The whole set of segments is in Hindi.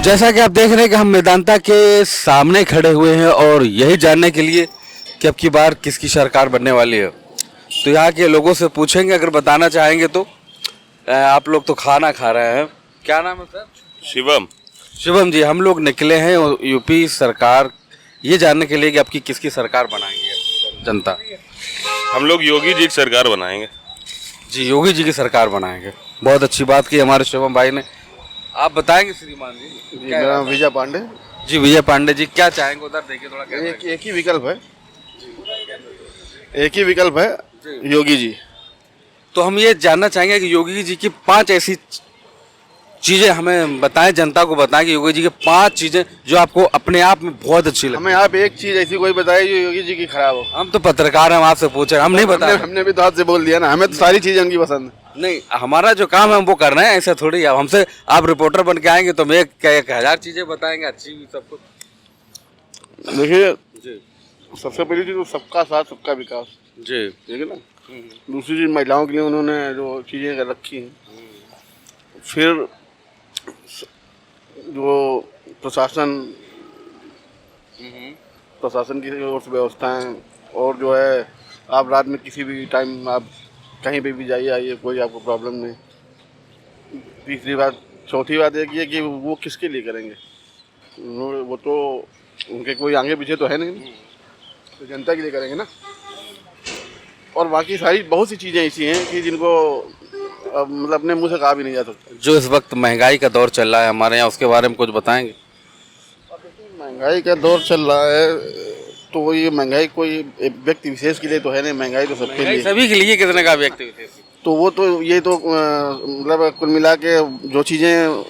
जैसा कि आप देख रहे हैं कि हम मेदांता के सामने खड़े हुए हैं और यही जानने के लिए कि अब की बार किसकी सरकार बनने वाली है, तो यहाँ के लोगों से पूछेंगे। अगर बताना चाहेंगे तो आप लोग तो खाना खा रहे हैं। क्या नाम है सर? शिवम। शिवम जी, हम लोग निकले हैं यूपी सरकार ये जानने के लिए कि आपकी किसकी सरकार बनाएंगे जनता। हम लोग योगी जी की सरकार बनाएंगे। जी, योगी जी की सरकार बनाएंगे। बहुत अच्छी बात की हमारे शिवम भाई ने। आप बताएंगे श्रीमान जी? जी, मेरा नाम विजय पांडे। जी विजय पांडे जी, क्या चाहेंगे? उधर देखिए थोड़ा। एक ही विकल्प है, एक ही विकल्प है, योगी जी। तो हम ये जानना चाहेंगे कि योगी जी की 5 ऐसी चीजें हमें बताएं, जनता को बताएं कि योगी जी की 5 चीजें जो आपको अपने आप में बहुत अच्छी लगी। हमें आप एक चीज ऐसी कोई बताइए जो योगी जी की खराब हो। हम तो पत्रकार हैं, हम आपसे पूछ रहे हैं, हम नहीं बता। हमने भी तो हाथ से बोल दिया ना, हमें तो सारी चीजें उनकी पसंद है। नहीं, हमारा जो काम है हम वो कर रहे हैं, ऐसा थोड़ी। अब हमसे आप रिपोर्टर बन के आएंगे तो हम एक 1000 चीजें बताएंगे अच्छी भी सब कुछ। देखिए, जी सबसे पहली चीज तो सबका साथ सबका विकास, जी ठीक है ना। दूसरी चीज महिलाओं के लिए उन्होंने जो चीजें कर रखी हैं। फिर जो प्रशासन की ओर से व्यवस्थाएं, और जो है आप रात में किसी भी टाइम आप कहीं पे भी जाइए आइए, कोई आपको प्रॉब्लम नहीं। तीसरी बात, चौथी बात एक ये कि वो किसके लिए करेंगे, वो तो उनके कोई आगे पीछे तो है नहीं, तो जनता के लिए करेंगे ना। और बाकी सारी बहुत सी चीज़ें ऐसी हैं कि जिनको मतलब अपने मुंह से कहा भी नहीं जा सकता। जो इस वक्त महंगाई का दौर चल रहा है हमारे यहाँ, उसके बारे में कुछ बताएंगे? महंगाई का दौर चल रहा है तो ये महंगाई कोई एक व्यक्ति विशेष के लिए तो है नहीं, महंगाई तो सबके लिए, सभी के लिए। कितने का व्यक्ति विशेष? तो वो तो ये तो मतलब कुल मिला के जो चीज़ें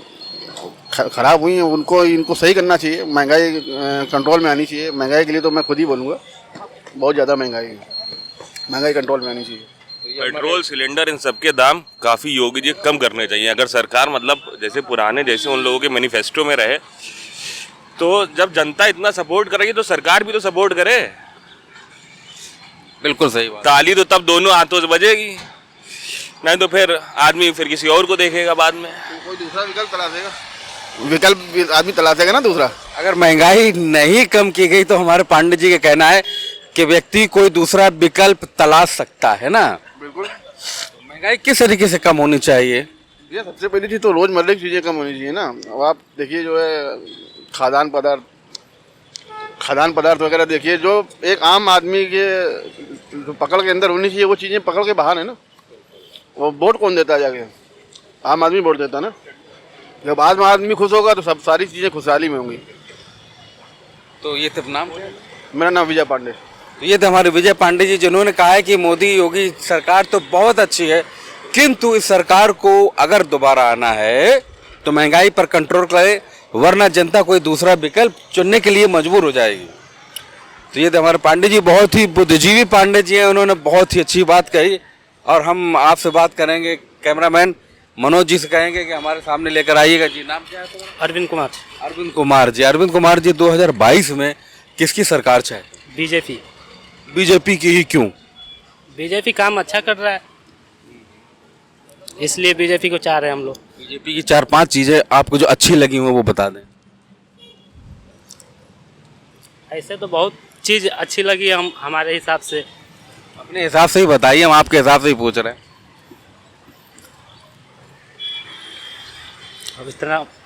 खराब हुई हैं उनको इनको सही करना चाहिए। महंगाई कंट्रोल में आनी चाहिए। महंगाई के लिए तो मैं खुद ही बोलूँगा, बहुत ज़्यादा महंगाई है, महंगाई कंट्रोल में आनी चाहिए। पेट्रोल सिलेंडर इन सब के दाम काफ़ी योगी जी कम करने चाहिए। अगर सरकार मतलब जैसे पुराने जैसे उन लोगों के मैनिफेस्टो में रहे, तो जब जनता इतना सपोर्ट करेगी तो सरकार भी तो सपोर्ट करे। बिल्कुल सही बात। ताली तो तब दोनों हाथों से बजेगी, नहीं तो फिर आदमी फिर किसी और को देखेगा बाद में। कोई दूसरा विकल्प तलाशेगा, विकल्प आदमी तलाशेगा ना दूसरा। अगर महंगाई नहीं कम की गई तो हमारे पांडे जी का कहना है कि व्यक्ति कोई दूसरा विकल्प तलाश सकता है ना। बिल्कुल। महंगाई किस तरीके से कम होनी चाहिए? ये सबसे पहली चीज़ तो रोज़मर्रा की चीज़ें कम होनी चाहिए ना। अब आप देखिए जो है खाद्यान्न पदार्थ वगैरह देखिए, जो एक आम आदमी के जो पकड़ के अंदर होनी चाहिए वो चीज़ें पकड़ के बाहर है ना। वो वोट कौन देता है जाके? आम आदमी वोट देता ना। जब आम आदमी खुश होगा तो सब सारी चीज़ें खुशहाली में होंगी। तो ये तो नाम, मेरा नाम विजय पांडे। तो ये थे हमारे विजय पांडे जी, जिन्होंने कहा है कि मोदी योगी सरकार तो बहुत अच्छी है, किंतु इस सरकार को अगर दोबारा आना है तो महंगाई पर कंट्रोल करे, वरना जनता कोई दूसरा विकल्प चुनने के लिए मजबूर हो जाएगी। तो ये थे हमारे पांडे जी, बहुत ही बुद्धिजीवी पांडे जी हैं, उन्होंने बहुत ही अच्छी बात कही। और हम आपसे बात करेंगे, कैमरामैन मनोज जी से कहेंगे कि हमारे सामने लेकर आइएगा। जी, नाम क्या है तुम्हारा? अरविंद कुमार। अरविंद कुमार जी, अरविंद कुमार जी 2022 में किसकी सरकार चाहे? बीजेपी। बीजेपी की ही क्यों? बीजेपी काम अच्छा कर रहा है, इसलिए बीजेपी को चाह रहे हैं हम लोग। बीजेपी की 4-5 चीजें आपको जो अच्छी लगी हो वो बता दें। ऐसे तो बहुत चीज़ अच्छी लगी हम हमारे हिसाब से। अपने हिसाब से ही बताइए, हम आपके हिसाब से ही पूछ रहे हैं।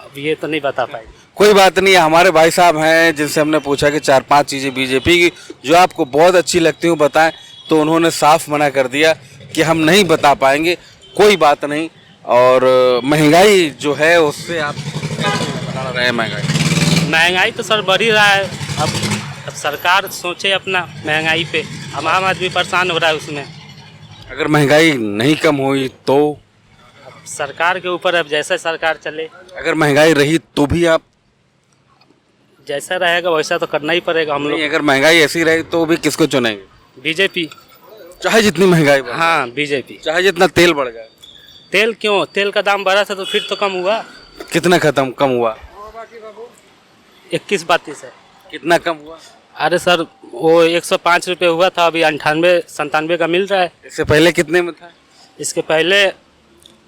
अब ये तो नहीं बता पाएंगे। कोई बात नहीं, हमारे भाई साहब हैं जिनसे हमने पूछा कि 4-5 चीज़ें बीजेपी की जो आपको बहुत अच्छी लगती हो बताएं, तो उन्होंने साफ मना कर दिया कि हम नहीं बता पाएंगे। कोई बात नहीं। और महंगाई जो है उससे आप कैसे बता रहे हैं? महंगाई तो सर बढ़ ही रहा है। अब सरकार सोचे अपना महंगाई पे, अब आम आदमी परेशान हो रहा है उसमें। अगर महंगाई नहीं कम हुई तो? सरकार के ऊपर, अब जैसा सरकार चले। अगर महंगाई रही तो भी आप? जैसा रहेगा वैसा तो करना ही पड़ेगा हम लोग। अगर महंगाई ऐसी रही तो भी किसको चुनेंगे? बीजेपी। चाहे जितनी महंगाई बढ़े। हाँ, बीजेपी। चाहे जितना तेल बढ़ जाए। तेल क्यों? तेल का दाम बढ़ा था तो फिर तो कम हुआ। कितना कम हुआ? 21-32 है। कितना कम हुआ? अरे सर, वो 105 रुपये हुआ था, अभी 98-97 का मिल रहा है। इससे पहले कितने में था? इसके पहले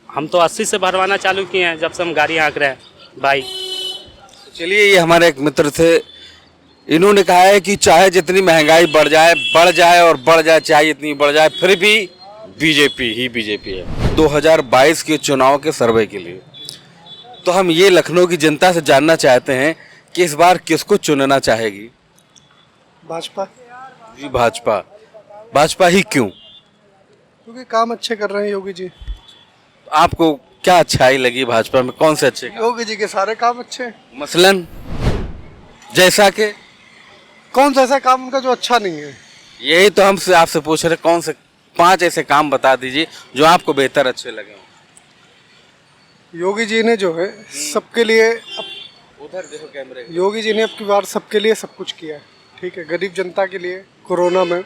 हम तो 80 से भरवाना चालू किए हैं जब से हम गाड़ी हाँक रहे हैं बाइक। चलिए, ये हमारे एक मित्र थे, इन्होंने कहा है कि चाहे जितनी महंगाई बढ़ जाए और बढ़ जाए, चाहे इतनी बढ़ जाए, फिर भी बीजेपी ही बीजेपी है। 2022 के चुनाव के सर्वे के लिए तो हम ये लखनऊ की जनता से जानना चाहते हैं कि इस बार किसको चुनना चाहेगी? भाजपा, जी भाजपा। भाजपा ही क्यों? क्योंकि काम अच्छे कर रहे हैं योगी जी। आपको क्या अच्छाई लगी भाजपा में? कौन से अच्छे काम? योगी जी के सारे काम अच्छे हैं। मसलन जैसा कि कौन सा ऐसा काम उनका जो अच्छा नहीं है? यही तो हम आपसे पूछ रहे, कौन से 5 ऐसे काम बता दीजिए जो आपको बेहतर अच्छे लगे हों। योगी जी ने जो है सबके लिए उधर देखो कैमरे। योगी जी ने अब की बार सबके लिए सब कुछ किया है। ठीक है, गरीब जनता के लिए कोरोना में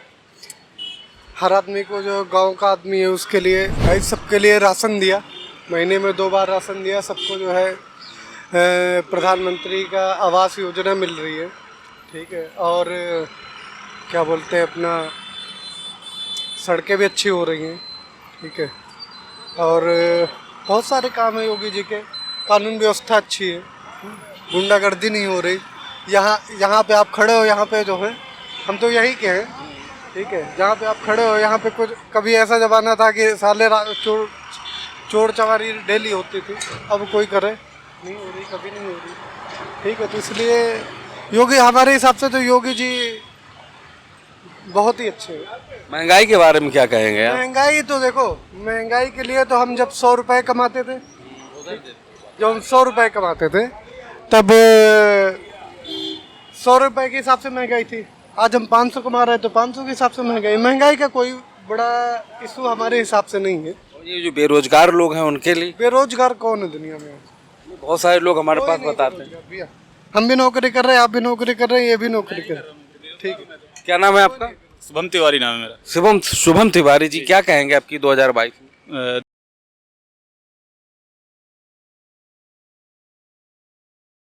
हर आदमी को, जो गांव का आदमी है उसके लिए भाई सबके लिए राशन दिया, महीने में 2 बार राशन दिया सबको। जो है प्रधानमंत्री का आवास योजना मिल रही है। ठीक है, और क्या बोलते हैं अपना, सड़कें भी अच्छी हो रही हैं। ठीक है, और बहुत सारे काम है योगी जी के। कानून व्यवस्था अच्छी है, गुंडागर्दी नहीं हो रही। यहाँ पे आप खड़े हो, यहाँ पे जो है हम तो यही के हैं। ठीक है, जहाँ पे आप खड़े हो यहाँ पे कुछ, कभी ऐसा ज़माना था कि साले चोर चवारी डेली होती थी, अब कोई करे नहीं हो रही, कभी नहीं हो रही। ठीक है, तो इसलिए योगी, हमारे हिसाब से तो योगी जी बहुत ही अच्छे हैं। महंगाई के बारे में क्या कहेंगे आप? महंगाई तो देखो, महंगाई के लिए तो हम जब 100 रुपये कमाते थे, जब हम 100 रुपये कमाते थे तब 100 रुपये के हिसाब से महंगाई थी। आज हम 500 कमा रहे हैं तो 500 के हिसाब से महंगाई का कोई बड़ा इशू हमारे हिसाब से नहीं है। ये जो बेरोजगार लोग हैं उनके लिए? बेरोजगार कौन है दुनिया में? बहुत सारे लोग हमारे पास बताते हैं। भैया, हम भी नौकरी कर रहे हैं, आप भी नौकरी कर रहे हैं, ये भी नौकरी कर रहे हैं। ठीक है, क्या नाम है आपका? शुभम तिवारी नाम है मेरा। शुभम तिवारी जी, क्या कहेंगे आपकी 2022 में?